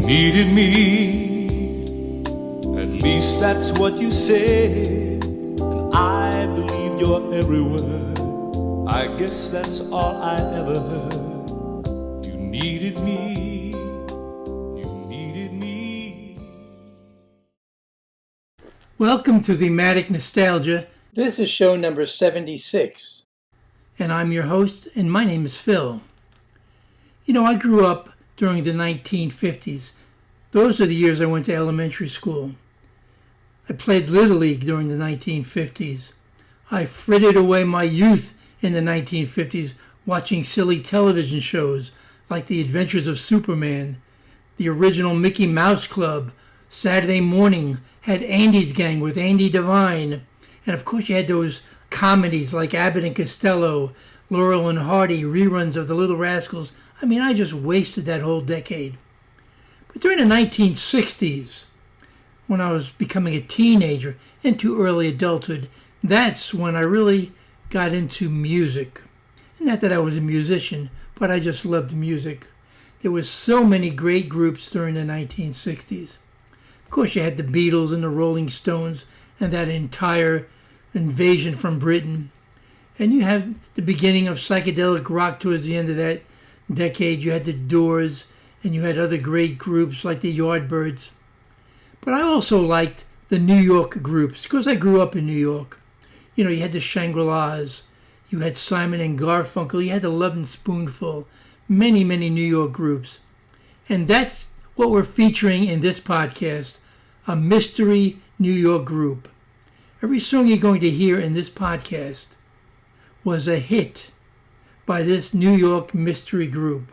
needed me, at least that's what you said, and I believed your every word. I guess that's all I ever heard. You needed me, you needed me. Welcome to Thematic Nostalgia. This is show number 76, and I'm your host, and my name is Phil. You know, I grew up during the 1950s. Those are the years I went to elementary school. I played Little League during the 1950s. I frittered away my youth in the 1950s watching silly television shows like The Adventures of Superman, the original Mickey Mouse Club. Saturday morning had Andy's Gang with Andy Devine. And of course you had those comedies like Abbott and Costello, Laurel and Hardy, reruns of The Little Rascals. I mean, I just wasted that whole decade. But during the 1960s, when I was becoming a teenager into early adulthood, that's when I really got into music. Not that I was a musician, but I just loved music. There were so many great groups during the 1960s. Of course, you had the Beatles and the Rolling Stones and that entire invasion from Britain. And you had the beginning of psychedelic rock towards the end of that decade. You had the Doors, and you had other great groups like the Yardbirds. But I also liked the New York groups, because I grew up in New York. You know, you had the Shangri-Las, you had Simon and Garfunkel, you had the Lovin' Spoonful, many, many New York groups. And that's what we're featuring in this podcast, a mystery New York group. Every song you're going to hear in this podcast was a hit by this New York mystery group.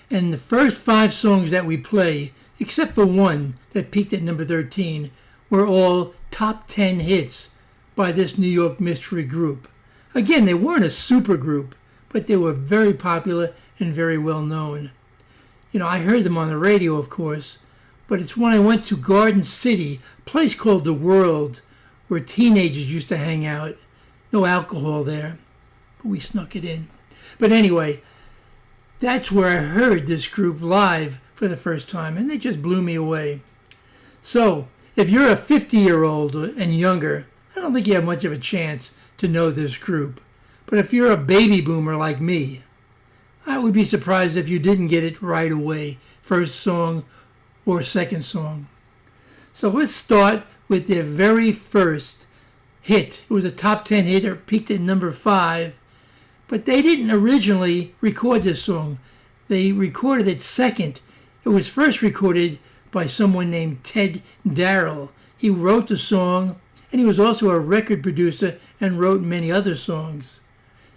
And the first 5 songs that we play, except for one that peaked at number 13, were all top 10 hits by this New York mystery group. Again, they weren't a super group, but they were very popular and very well known. You know, I heard them on the radio, of course, but it's when I went to Garden City, a place called The World, where teenagers used to hang out. No alcohol there, but we snuck it in. But anyway, that's where I heard this group live for the first time, and they just blew me away. So, if you're a 50-year-old and younger, I don't think you have much of a chance to know this group. But if you're a baby boomer like me, I would be surprised if you didn't get it right away, first song or second song. So let's start with their very first hit. It was a top 10 hit, it peaked at number 5. But they didn't originally record this song. They recorded it second. It was first recorded by someone named Ted Darrell. He wrote the song, and he was also a record producer and wrote many other songs.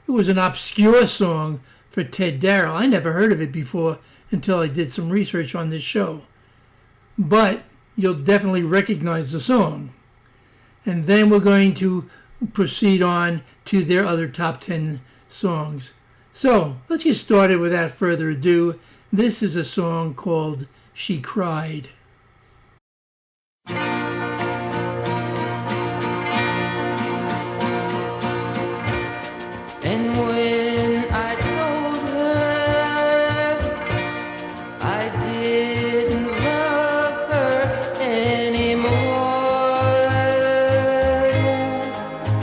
It was an obscure song for Ted Darrell. I never heard of it before until I did some research on this show. But you'll definitely recognize the song. And then we're going to proceed on to their other top 10 songs. So let's get started without further ado. This is a song called She Cried. And when I told her I didn't love her anymore,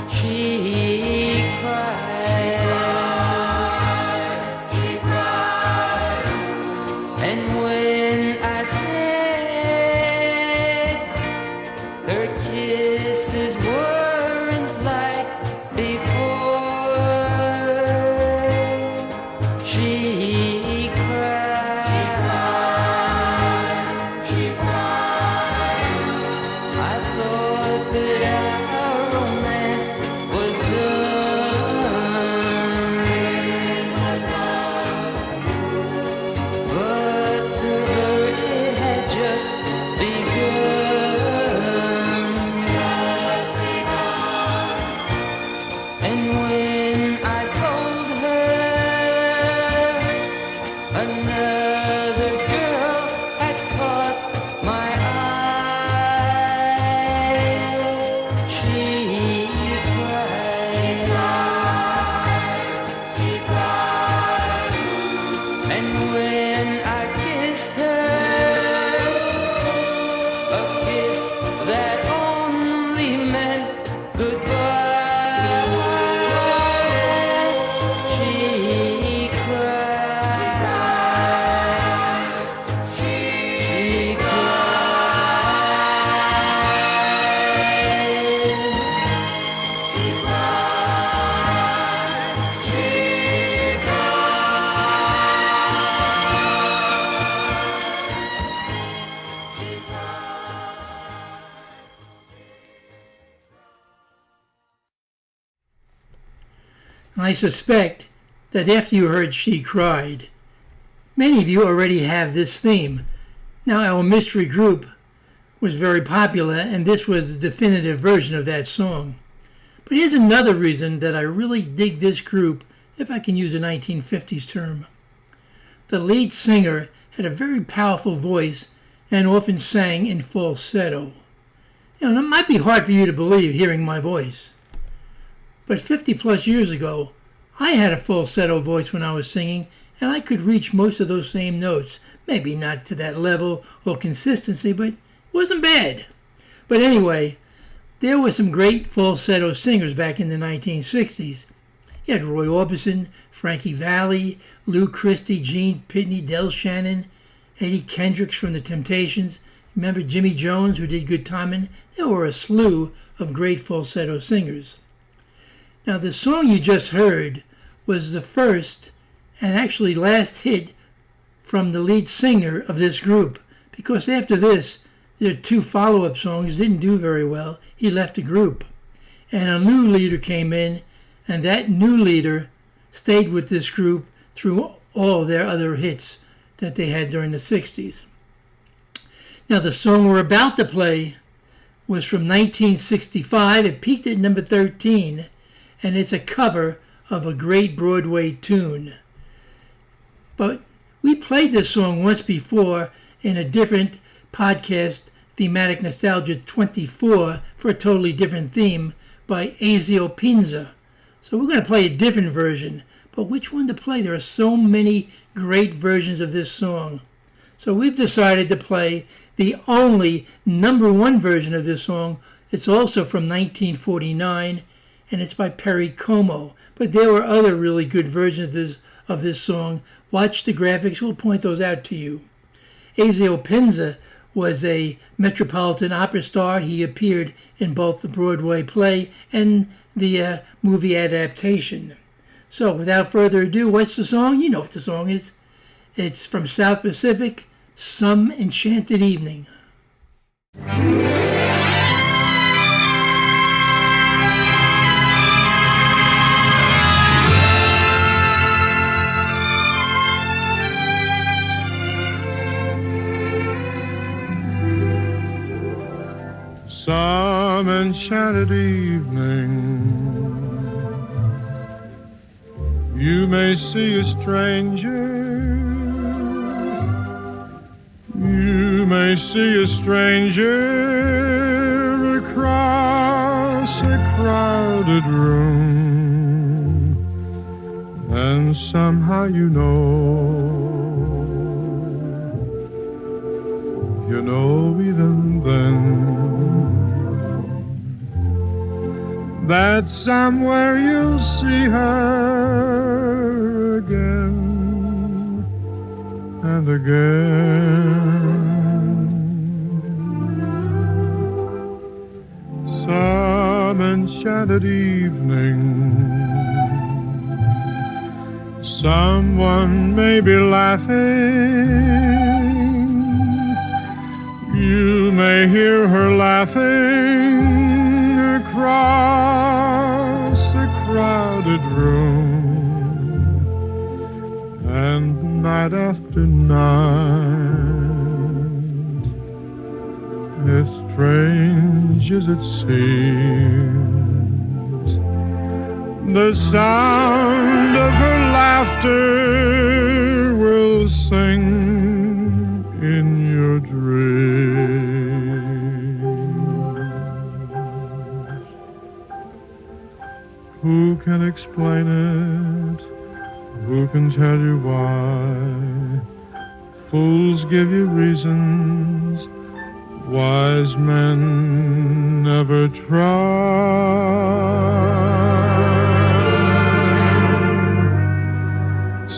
she cried. She cried. And when I said And I suspect that after you heard She Cried, many of you already have this theme. Now, our mystery group was very popular, and this was the definitive version of that song. But here's another reason that I really dig this group, if I can use a 1950s term. The lead singer had a very powerful voice and often sang in falsetto. It might be hard for you to believe hearing my voice, but 50 plus years ago, I had a falsetto voice when I was singing, and I could reach most of those same notes. Maybe not to that level or consistency, but it wasn't bad. But anyway, there were some great falsetto singers back in the 1960s. You had Roy Orbison, Frankie Valli, Lou Christie, Gene Pitney, Del Shannon, Eddie Kendricks from The Temptations. Remember Jimmy Jones, who did Good Timin'? There were a slew of great falsetto singers. Now, the song you just heard was the first and actually last hit from the lead singer of this group, because after this, their two follow-up songs didn't do very well. He left the group, and a new leader came in, and that new leader stayed with this group through all their other hits that they had during the 60s. Now, the song we're about to play was from 1965. It peaked at number 13, and it's a cover of a great Broadway tune. But we played this song once before in a different podcast, Thematic Nostalgia 24, for a totally different theme by Ezio Pinza. So we're going to play a different version. But which one to play? There are so many great versions of this song. So we've decided to play the only number one version of this song. It's also from 1949, and it's by Perry Como. But there were other really good versions of this song. Watch the graphics. We'll point those out to you. Ezio Pinza was a Metropolitan Opera star. He appeared in both the Broadway play and the movie adaptation. So without further ado, what's the song? You know what the song is. It's from South Pacific, Some Enchanted Evening. Some enchanted evening, you may see a stranger. You may see a stranger across a crowded room, and somehow you know even then, that somewhere you'll see her again and again. Some enchanted evening, someone may be laughing. You may hear her laughing across a crowded room, and night after night, as strange as it seems, the sound of her laughter will sing in your dreams. Who can explain it? Who can tell you why? Fools give you reasons, wise men never try.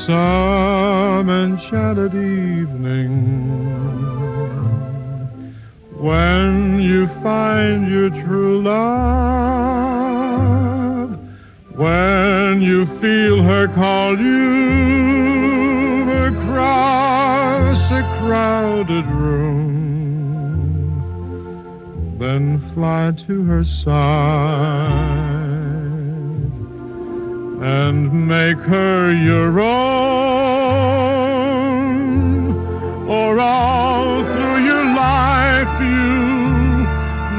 Some enchanted evening, when you find your true love, when you feel her call you across a crowded room, then fly to her side and make her your own. Or all through your life you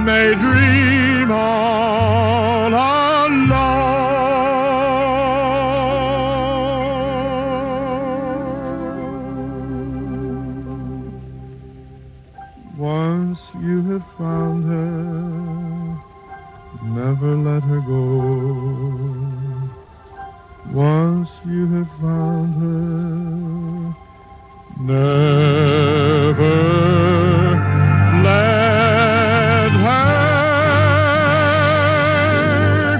may dream all alone. Once you have found her, never let her go. Once you have found her, never let her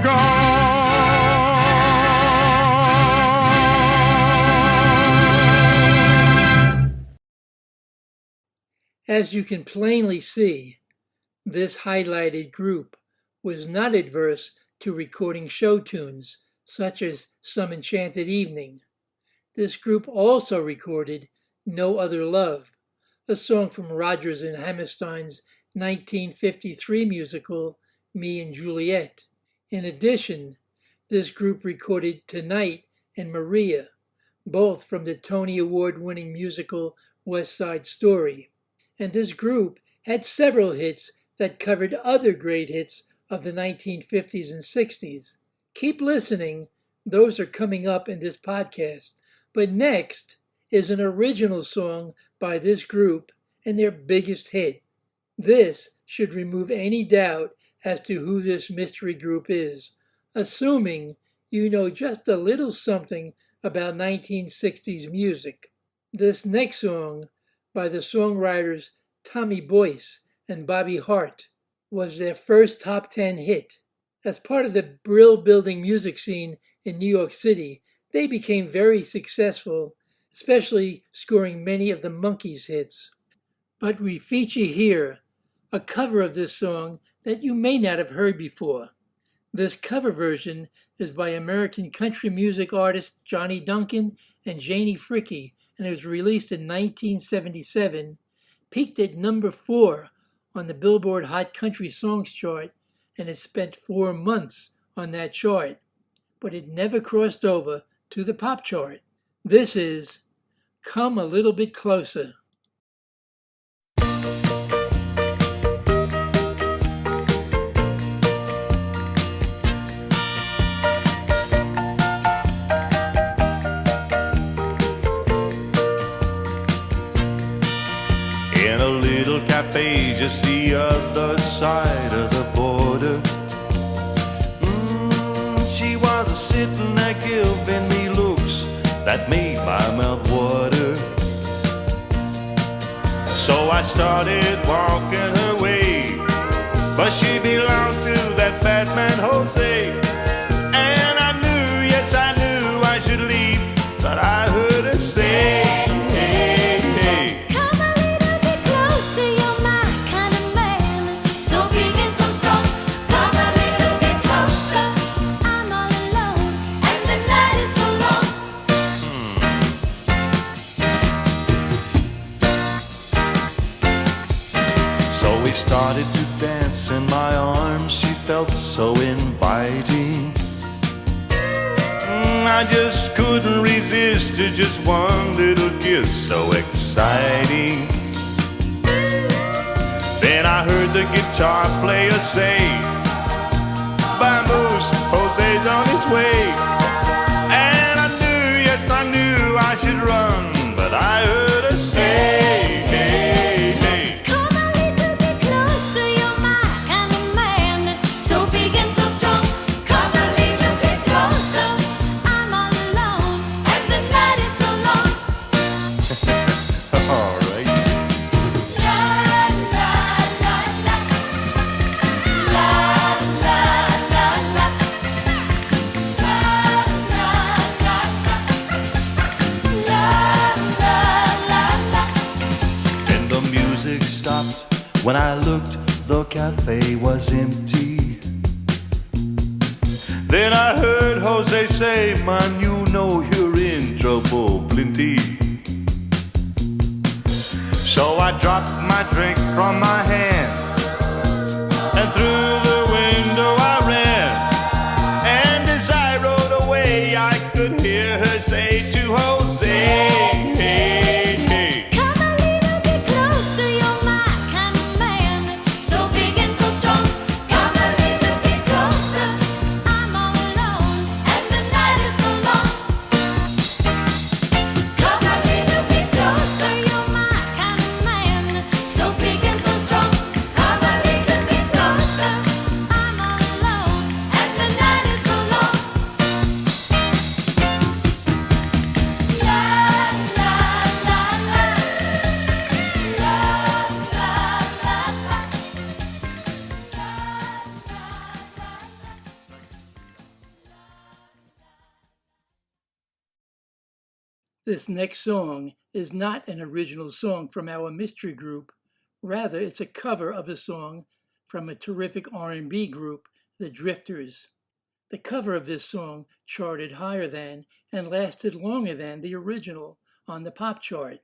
go. As you can plainly see, this highlighted group was not adverse to recording show tunes, such as Some Enchanted Evening. This group also recorded No Other Love, a song from Rodgers and Hammerstein's 1953 musical Me and Juliet. In addition, this group recorded Tonight and Maria, both from the Tony Award-winning musical West Side Story. And this group had several hits that covered other great hits of the 1950s and 60s. Keep listening, those are coming up in this podcast. But next is an original song by this group and their biggest hit. This should remove any doubt as to who this mystery group is, assuming you know just a little something about 1960s music. This next song, by the songwriters Tommy Boyce and Bobby Hart, was their first top 10 hit. As part of the brill-building music scene in New York City, they became very successful, especially scoring many of the Monkees hits. But we feature here a cover of this song that you may not have heard before. This cover version is by American country music artists Johnny Duncan and Janie Fricke, and it was released in 1977, peaked at number 4 on the Billboard Hot Country Songs chart, and it spent 4 months on that chart. But it never crossed over to the pop chart. This is Come a Little Bit Closer. In a little cafe just the other side of the border, she was sitting there giving me looks that made my mouth water. So I started walking her way, but she belonged to that bad man Jose. And I knew, yes I knew I should leave, but I heard her say, started to dance in my arms, she felt so inviting. I just couldn't resist to just one little kiss, so exciting. Then I heard the guitar player say, "Vamos, Jose's on his way." And I knew, yes I knew I should run, but I heard her say, when I looked, the cafe was empty. Then I heard Jose say, "Man, you know you're in trouble plenty." So I dropped my drink from my hand, and through the window I ran. And as I rode away, I This next song is not an original song from our mystery group. Rather, it's a cover of a song from a terrific R&B group, the Drifters. The cover of this song charted higher than and lasted longer than the original on the pop chart.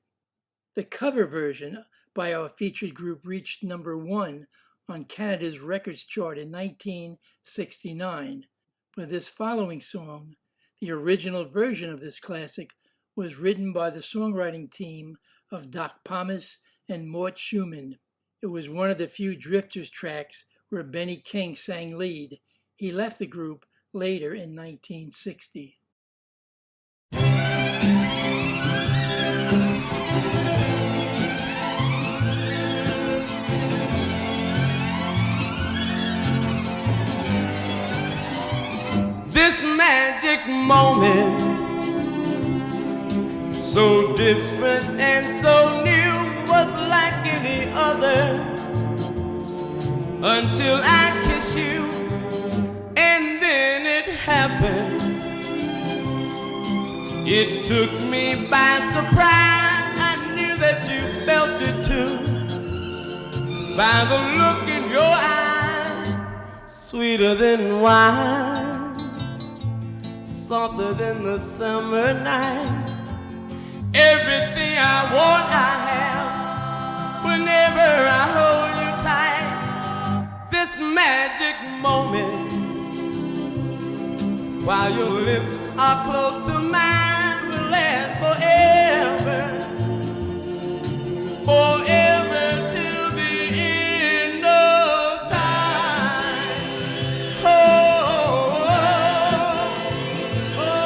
The cover version by our featured group reached #1 on Canada's records chart in 1969. But this following song, the original version of this classic, was written by the songwriting team of Doc Pomus and Mort Schumann. It was one of the few Drifters tracks where Benny King sang lead. He left the group later in 1960. This magic moment, so different and so new, was like any other until I kiss you, and then it happened. It took me by surprise. I knew that you felt it too by the look in your eye, sweeter than wine, softer than the summer night. Everything I want, I have whenever I hold you tight. This magic moment, while your lips are close to mine, will last forever, forever till the end of time. Oh, oh, oh,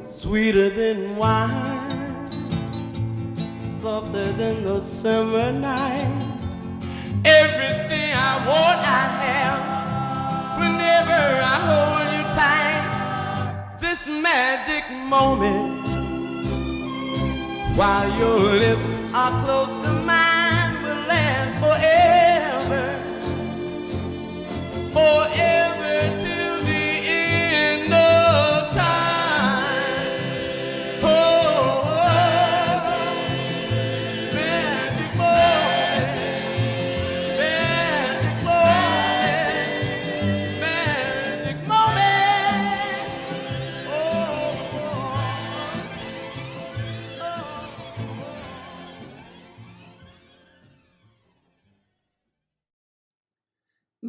sweeter than wine, softer than the summer night. Everything I want, I have whenever I hold you tight. This magic moment, while your lips are close to mine, will last forever, forever till the end of time. Oh, magic moment, magic moment, magic moment. Oh,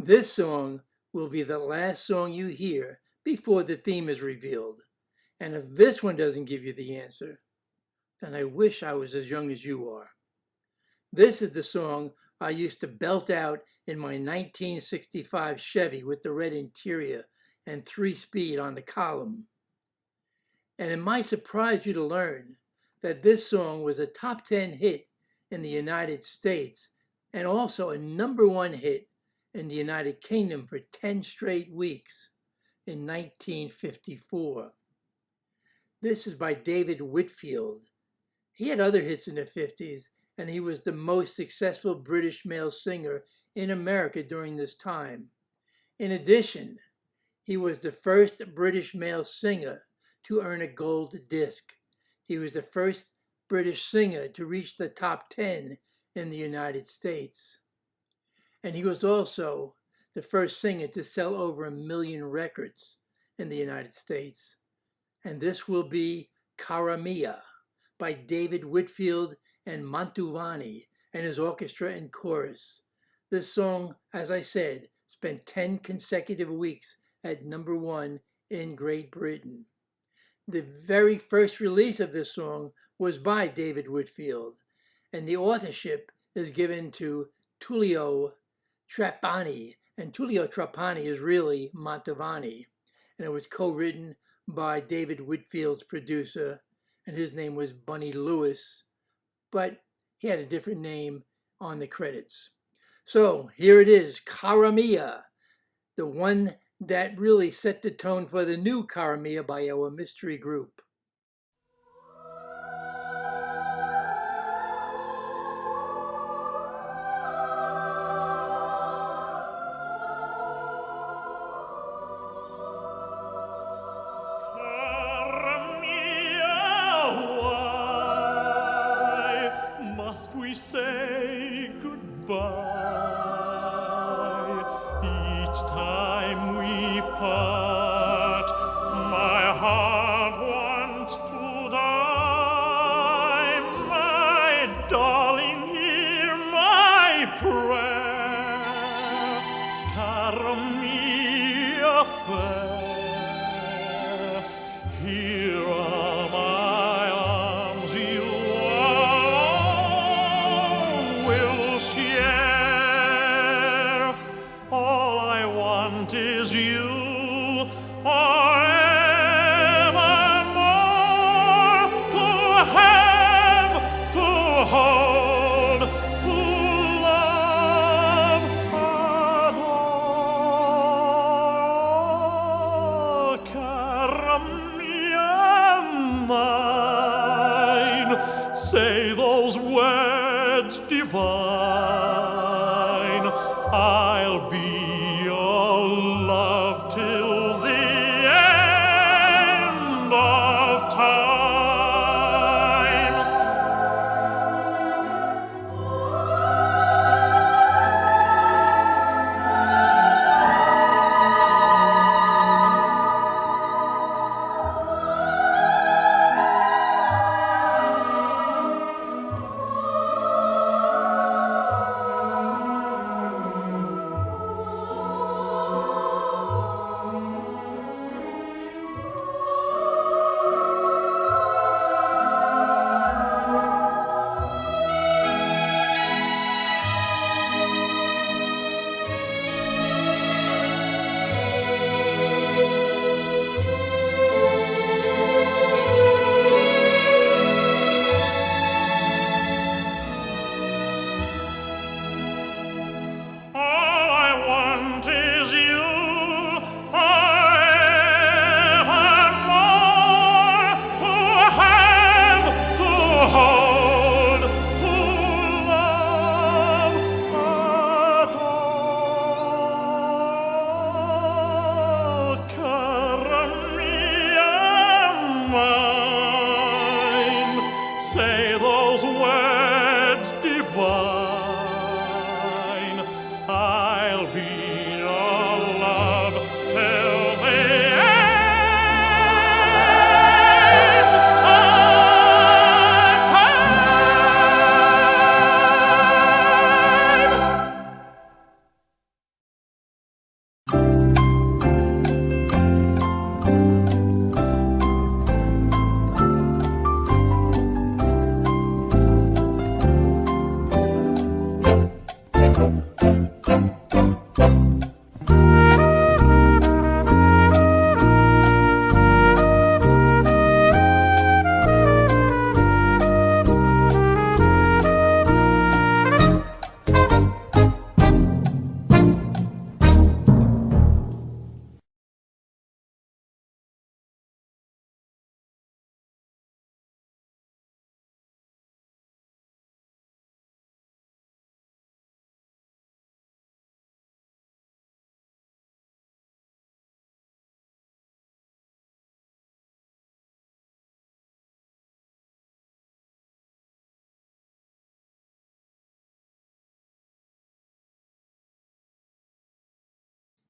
This song will be the last song you hear before the theme is revealed. And if this one doesn't give you the answer, then I wish I was as young as you are. This is the song I used to belt out in my 1965 Chevy with the red interior and 3-speed on the column. And it might surprise you to learn that this song was a top 10 hit in the United States and also a #1 hit in the United Kingdom for 10 straight weeks in 1954. This is by David Whitfield. He had other hits in the 50s, and he was the most successful British male singer in America during this time. In addition, he was the first British male singer to earn a gold disc. He was the first British singer to reach the top 10 in the United States. And he was also the first singer to sell over 1 million records in the United States. And this will be Cara Mia by David Whitfield and Mantovani and his orchestra and chorus. This song, as I said, spent 10 consecutive weeks at #1 in Great Britain. The very first release of this song was by David Whitfield, and the authorship is given to Tullio Trapani, and Tullio Trapani is really Mantovani, and it was co-written by David Whitfield's producer, and his name was Bunny Lewis, but he had a different name on the credits. So here it is, Cara Mia, the one that really set the tone for the new Cara Mia by our mystery group. Say goodbye each time we part. My heart wants to die. My darling, hear my prayer. Cara mia fair, here are my arms. You all I want is you forevermore, to have, to hold, to love, adore. Cara mia mine, say those words divine. I'll be your love till the end of time.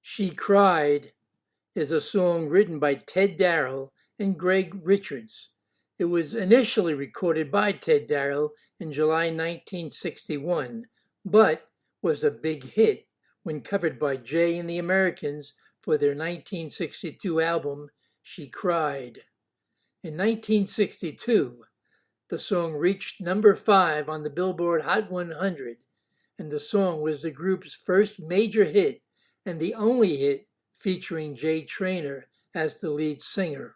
She Cried is a song written by Ted Darrell and Greg Richards. It was initially recorded by Ted Darrell in July 1961, but was a big hit when covered by Jay and the Americans for their 1962 album, She Cried. In 1962, the song reached number 5 on the Billboard Hot 100, and the song was the group's first major hit and the only hit featuring Jay Traynor as the lead singer.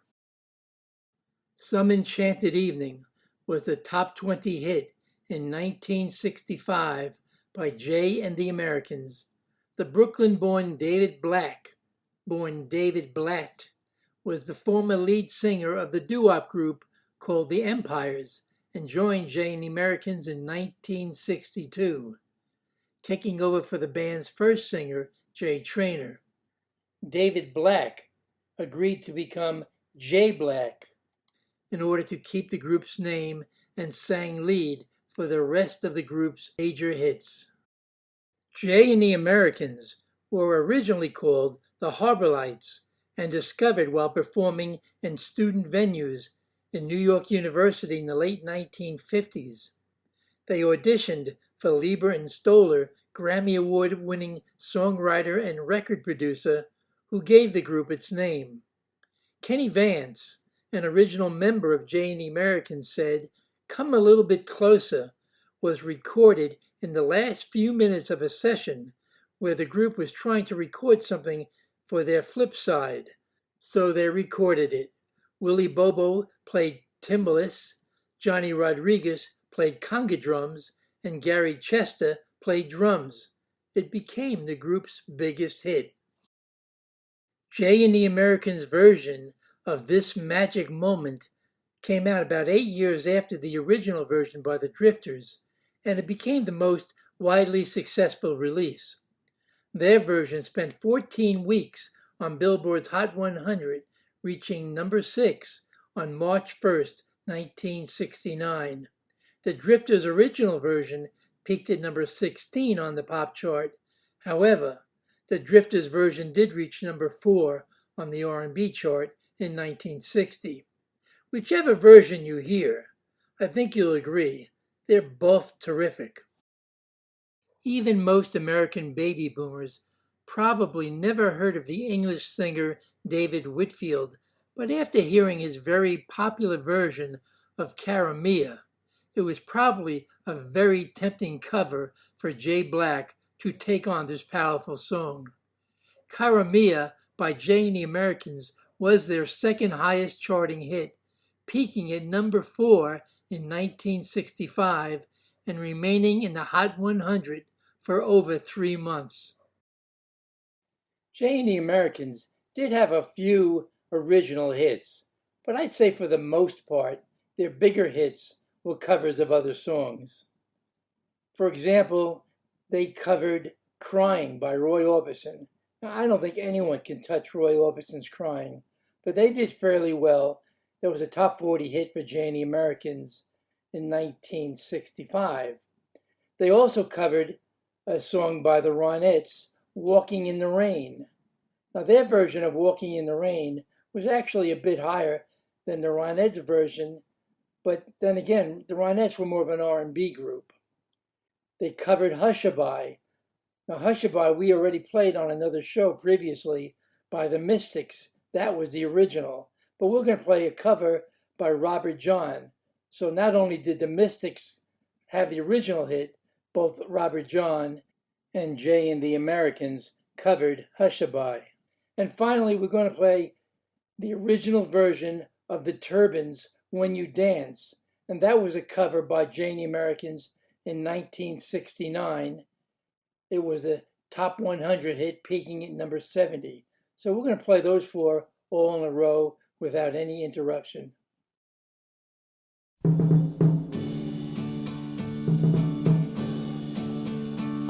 Some Enchanted Evening was a top 20 hit in 1965 by Jay and the Americans. The Brooklyn-born David Black born David Blatt, was the former lead singer of the doo-wop group called the Empires and joined Jay and the Americans in 1962, taking over for the band's first singer, Jay Traynor. David Black agreed to become Jay Black in order to keep the group's name and sang lead for the rest of the group's major hits. Jay and the Americans were originally called the Harborites and discovered while performing in student venues in New York University in the late 1950s. They auditioned for Lieber and Stoller, Grammy Award-winning songwriter and record producer, who gave the group its name. Kenny Vance, an original member of Jay and the Americans, said, "Come a Little Bit Closer" was recorded in the last few minutes of a session where the group was trying to record something for their flip side, so they recorded it. Willie Bobo played timbales, Johnny Rodriguez played conga drums, and Gary Chester played drums. It became the group's biggest hit. Jay and the Americans' version of This Magic Moment came out about 8 years after the original version by the Drifters, and it became the most widely successful release. Their version spent 14 weeks on Billboard's Hot 100, reaching number 6 on March 1st, 1969. The Drifters' original version peaked at number 16 on the pop chart. However, the Drifters' version did reach number 4 on the R&B chart in 1960. Whichever version you hear, I think you'll agree, they're both terrific. Even most American baby boomers probably never heard of the English singer David Whitfield, but after hearing his very popular version of Cara Mia, it was probably a very tempting cover for Jay Black to take on this powerful song. Cara Mia by Jay and the Americans was their second highest charting hit, peaking at number 4 in 1965 and remaining in the Hot 100 for over 3 months. Jay and the Americans did have a few original hits, but I'd say for the most part, their bigger hits were covers of other songs. For example, they covered Crying by Roy Orbison. Now, I don't think anyone can touch Roy Orbison's Crying, but they did fairly well. There was a top 40 hit for Jay and the Americans in 1965. They also covered a song by the Ronettes, Walking in the Rain. Now, their version of Walking in the Rain was actually a bit higher than the Ronettes' version, but then again, the Ronettes were more of an R&B group. They covered Hushabye. Now, Hushabye we already played on another show previously by the Mystics. That was the original. But we're going to play a cover by Robert John. So not only did the Mystics have the original hit, both Robert John and Jay and the Americans covered Hushabye. And finally, we're going to play the original version of the Turbans' When You Dance. And that was a cover by Jay and the Americans in 1969. It was a top 100 hit, peaking at number 70. So we're going to play those four all in a row without any interruption.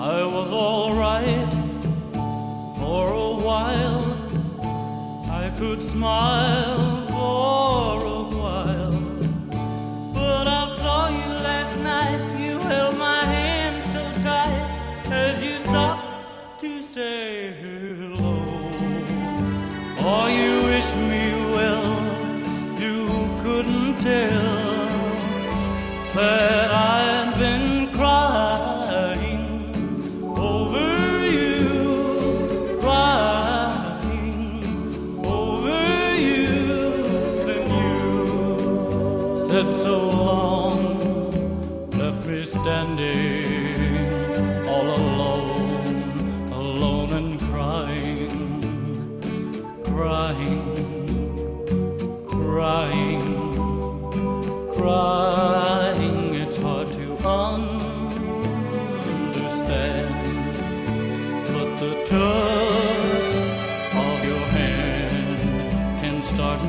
I was all right for a while. I could smile for a while. But I saw you last night. You held my hand so tight as you stopped to say hello. Oh, you wish me well. You couldn't tell that I'd been crying over you, crying over you. Then you said so long, left me standing all alone, alone and crying, crying, crying, crying. It's hard to understand, but the touch of your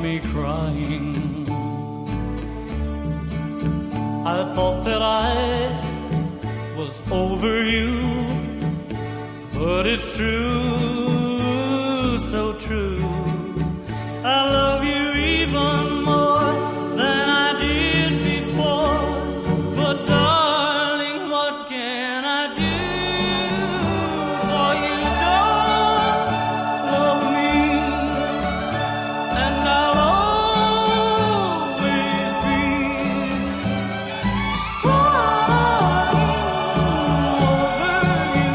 me crying. I thought that I was over you, but it's true, so true. I love you even more than I did before. But darling, what can I do? For you don't love me, and I'll always be crying over you.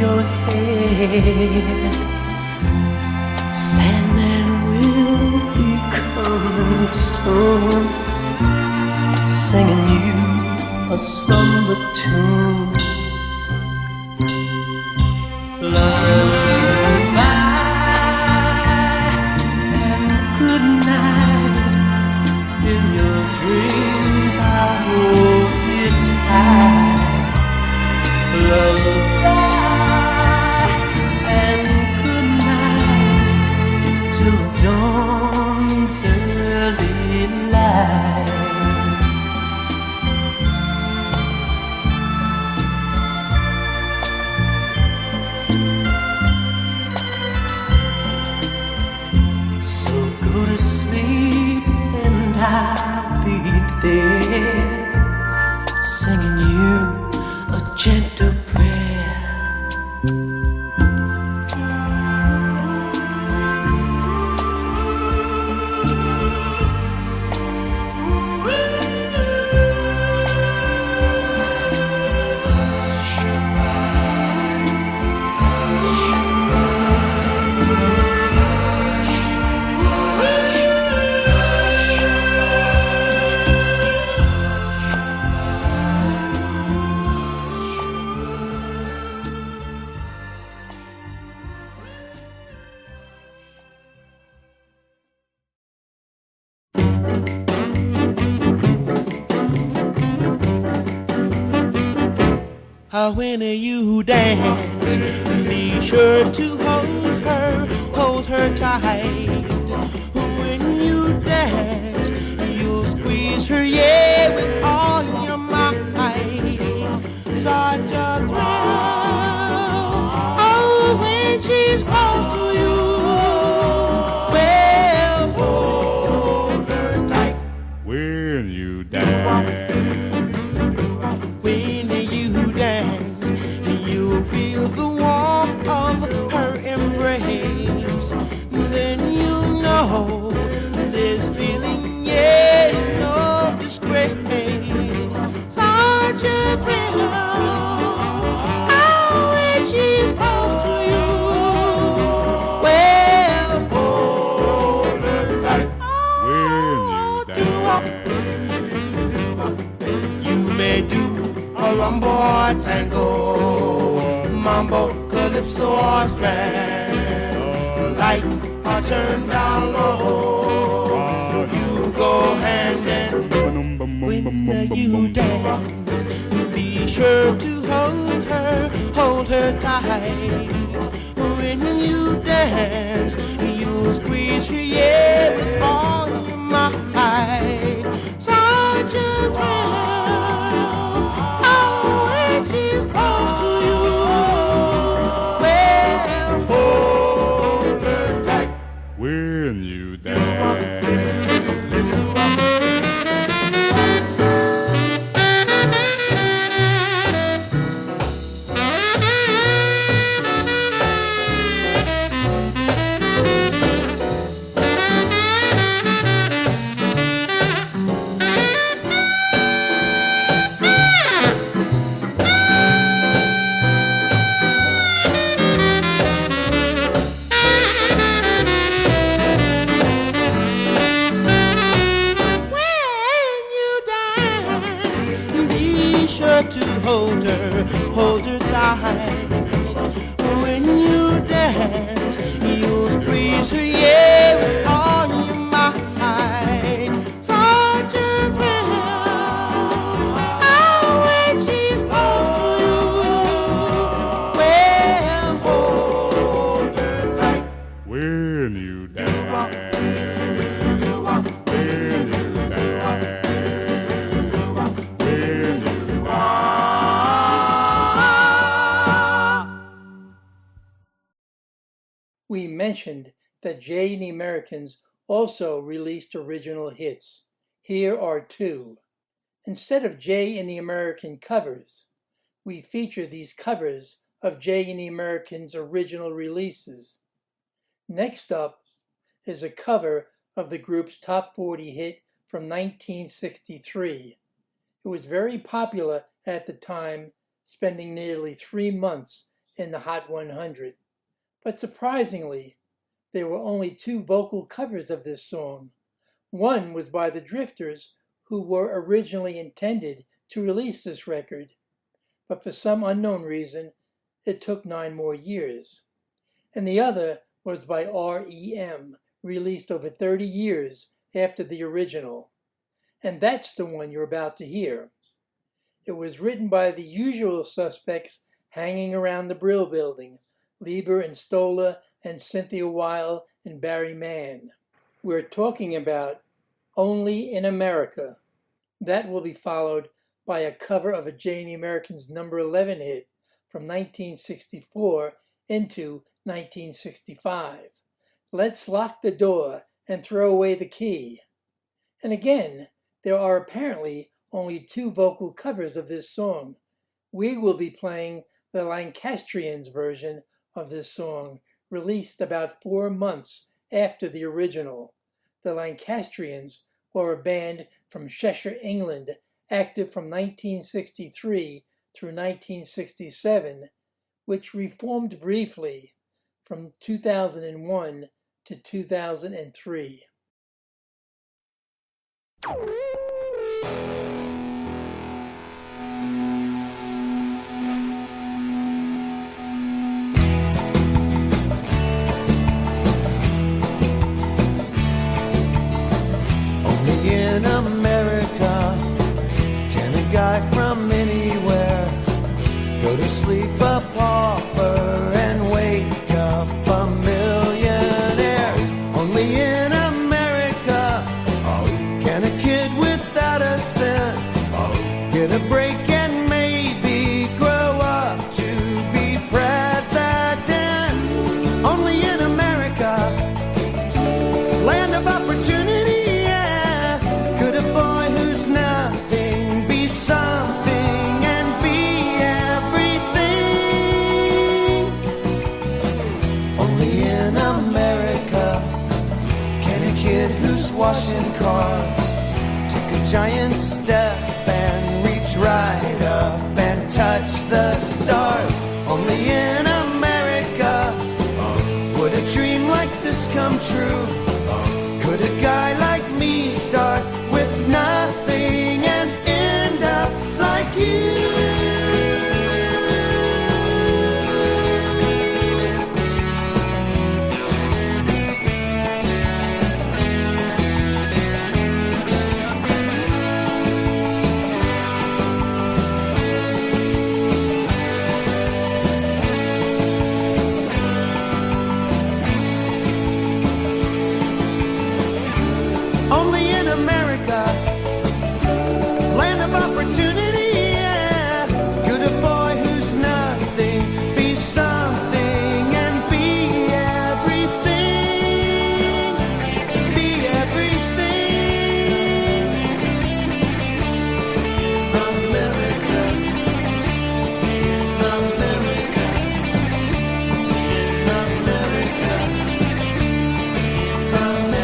your head. Sandman will be coming soon, singing you a slumber tune. Lullaby and good night. In your dreams I hold you tight. Lullaby and good night till dawn's early light. So go to sleep and I'll be there, singing you a gentle prayer. When you dance, be sure to hold her tight. When you dance, you'll squeeze her, yeah, with all your might. Such a thrill, oh, when she's close to you. Well, hold her tight. When you dance, feel the warmth of her embrace, then you know this feeling, yeah, it's no disgrace. Such a thrill, oh, when she's close to you. Well, hold her tight. When you may do a rumba or tango, mambo, calypso or strand. Lights are turned down low. You go hand in when you dance. Be sure to hold her tight. When you dance, you'll squeeze her, yeah, with all your might. Such a thrill, oh, when she's close to you. when you dance. To hold her tight. When you dance, you'll squeeze her, yeah, with all your might. Such a thrill, oh, when she's close to you. Well, hold her tight. When you dance. We mentioned that Jay and the Americans also released original hits. Here are two. Instead of Jay and the American covers, we feature these covers of Jay and the Americans' original releases. Next up is a cover of the group's top 40 hit from 1963. It was very popular at the time, spending nearly 3 months in the Hot 100. But surprisingly, there were only 2 vocal covers of this song. One was by the Drifters, who were originally intended to release this record, but for some unknown reason, it took 9 more years. And the other was by R.E.M., released over 30 years after the original. And that's the one you're about to hear. It was written by the usual suspects hanging around the Brill Building, Lieber and Stoller and Cynthia Weil and Barry Mann. We're talking about Only in America. That will be followed by a cover of a Janie American's number 11 hit from 1964 into 1965. Let's Lock the Door and Throw Away the Key. And again, there are apparently only 2 vocal covers of this song. We will be playing the Lancastrians version of this song, released about 4 months after the original. The Lancastrians were a band from Cheshire, England, active from 1963 through 1967, which reformed briefly from 2001 to 2003. Only in America can a guy from anywhere go to sleep a pauper and wake up a millionaire. Only in America can a kid without a cent get a break and maybe grow up to be president. Only in America, land of opportunity, yeah. Could a boy who's nothing be something and be everything? Only in America can a kid who's washing cars take a giant step and reach right up and touch the stars. Only in America would a dream like this come true. Could a guy like me start with nothing and end up like you? Only in America, land of opportunity, yeah. Could a boy who's nothing be something and be everything? Be everything. America, America, America, America.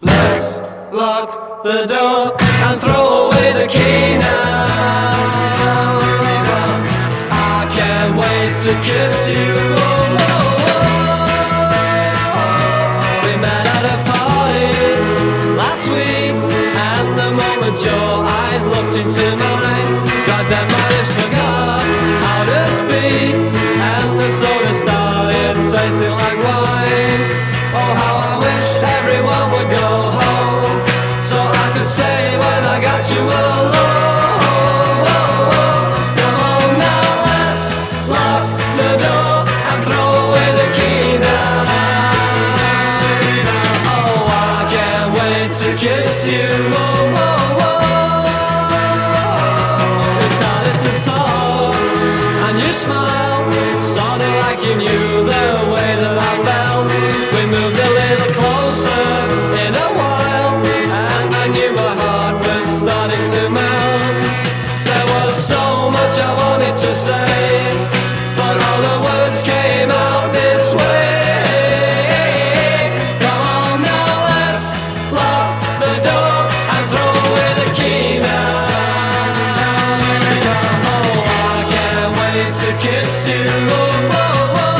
Let's lock the door and throw away the key now. I can't wait to kiss you. Oh, oh, oh. We met at a party last week, and the moment your eyes looked into mine, goddamn my lips forgot how to speak, and the soda started tasting like wine. Oh, how I wished everyone would go home, so I could say when I got you alone. Come on now, let's lock the door and throw away the key now. Oh, I can't wait to kiss you. Oh, oh, oh. We started to talk and you smiled, sort of like you knew the way that I felt. We moved a little closer in a while, and I knew my heart was starting to melt. There was so much much I wanted to say, but all the words came out this way. Come on now, let's lock the door and throw away the key now. Oh, I can't wait to kiss you. Oh, oh, oh.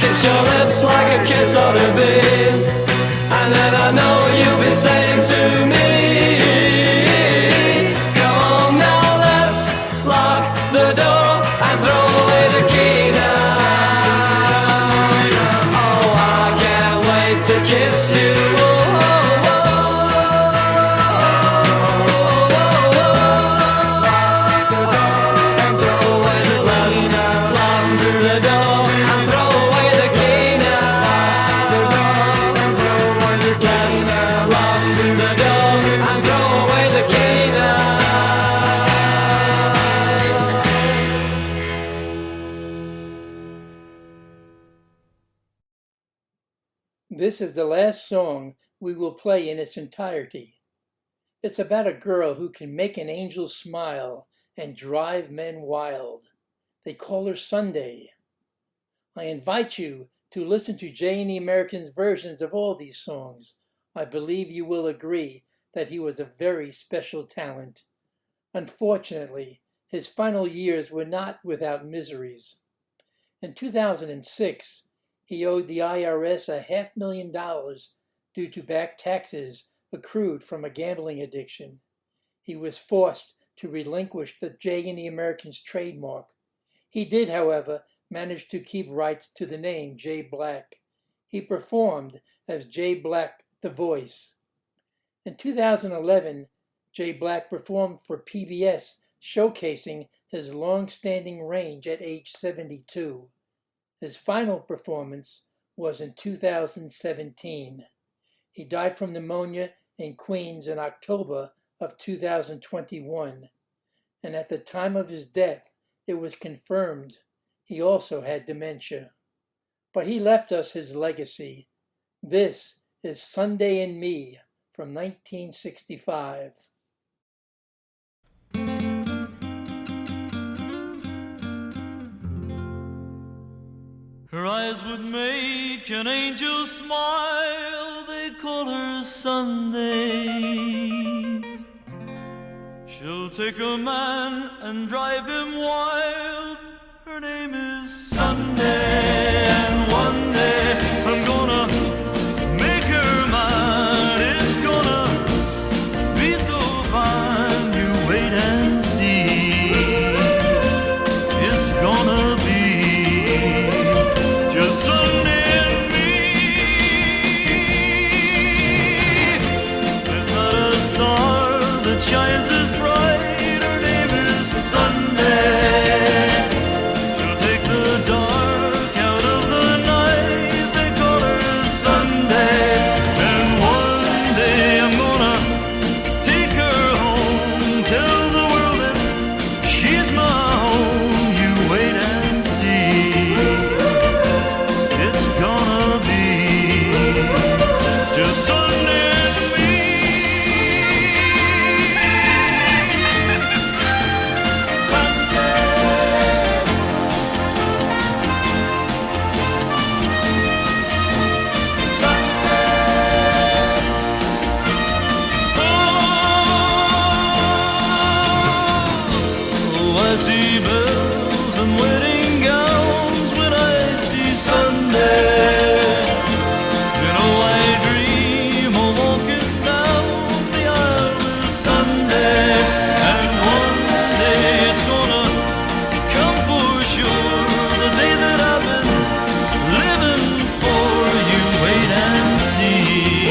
Kiss your lips like a kiss ought to be, and then I know you'll be saying to me, come on now, let's lock the door and throw away the key now. Oh, I can't wait to kiss you. Oh, oh, oh, oh, oh, oh. Lock the door and throw away the key now. Lock the door and throw away the key now. Lock the door and throw away the key now. This is the last song we will play in its entirety. It's about a girl who can make an angel smile and drive men wild. They call her Sunday. I invite you to listen to Jay and the Americans' versions of all these songs. I believe you will agree that he was a very special talent. Unfortunately, his final years were not without miseries. In 2006, he owed the IRS $500,000 due to back taxes accrued from a gambling addiction. He was forced to relinquish the Jay and the Americans trademark. He did, however, manage to keep rights to the name Jay Black. He performed as Jay Black, the Voice. In 2011, Jay Black performed for PBS, showcasing his long-standing range at age 72. His final performance was in 2017. He died from pneumonia in Queens in October of 2021, and at the time of his death, it was confirmed he also had dementia. But he left us his legacy. This is Sunday and Me from 1965. Her eyes would make an angel smile, they call her Sunday. She'll take a man and drive him wild, her name is Sunday. And one day I'm gonna make her mine, it's gonna be so fine, you wait and see. It's gonna be just Sunday and me. There's not a star that shines as bright, her name is Sunday. She'll take the dark out of the night, they call her Sunday. And one day I'm gonna take her home, tell the world that she's my home, you wait and see. It's gonna be just Sunday and me. Oh, I see bells and wedding gowns when I see Sunday. You know I dream of walking down the aisle with Sunday. And one day it's gonna come for sure, the day that I've been living for, you wait and see.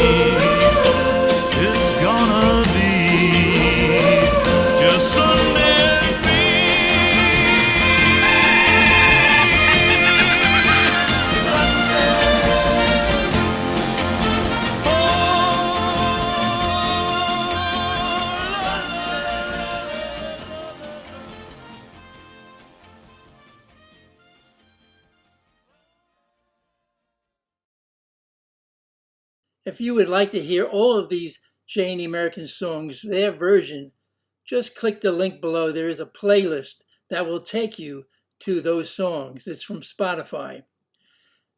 It's gonna be just Sunday and me. If you would like to hear all of these Janie American songs, their version, just click the link below. There is a playlist that will take you to those songs. It's from Spotify.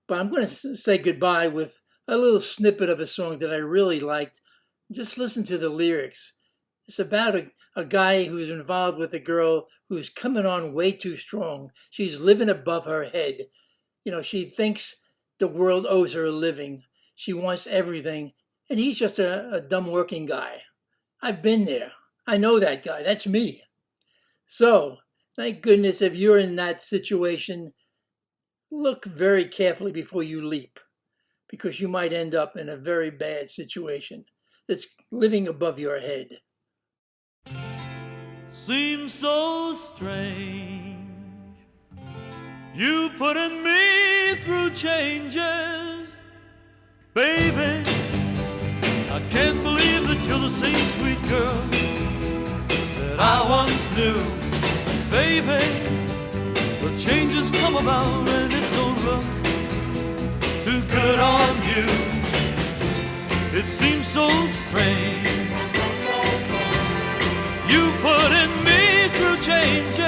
But I'm going to say goodbye with a little snippet of a song that I really liked. Just listen to the lyrics. It's about a guy who's involved with a girl who's coming on way too strong. She's living above her head. You know, she thinks the world owes her a living. She wants everything. And he's just a dumb working guy. I've been there. I know that guy. That's me. So, thank goodness if you're in that situation, look very carefully before you leap, because you might end up in a very bad situation that's living above your head. Seems so strange, you putting me through changes, baby. I can't believe that you're the same sweet girl that I once knew, baby. The changes come about and it don't look too good on you. It seems so strange, you putting me through changes.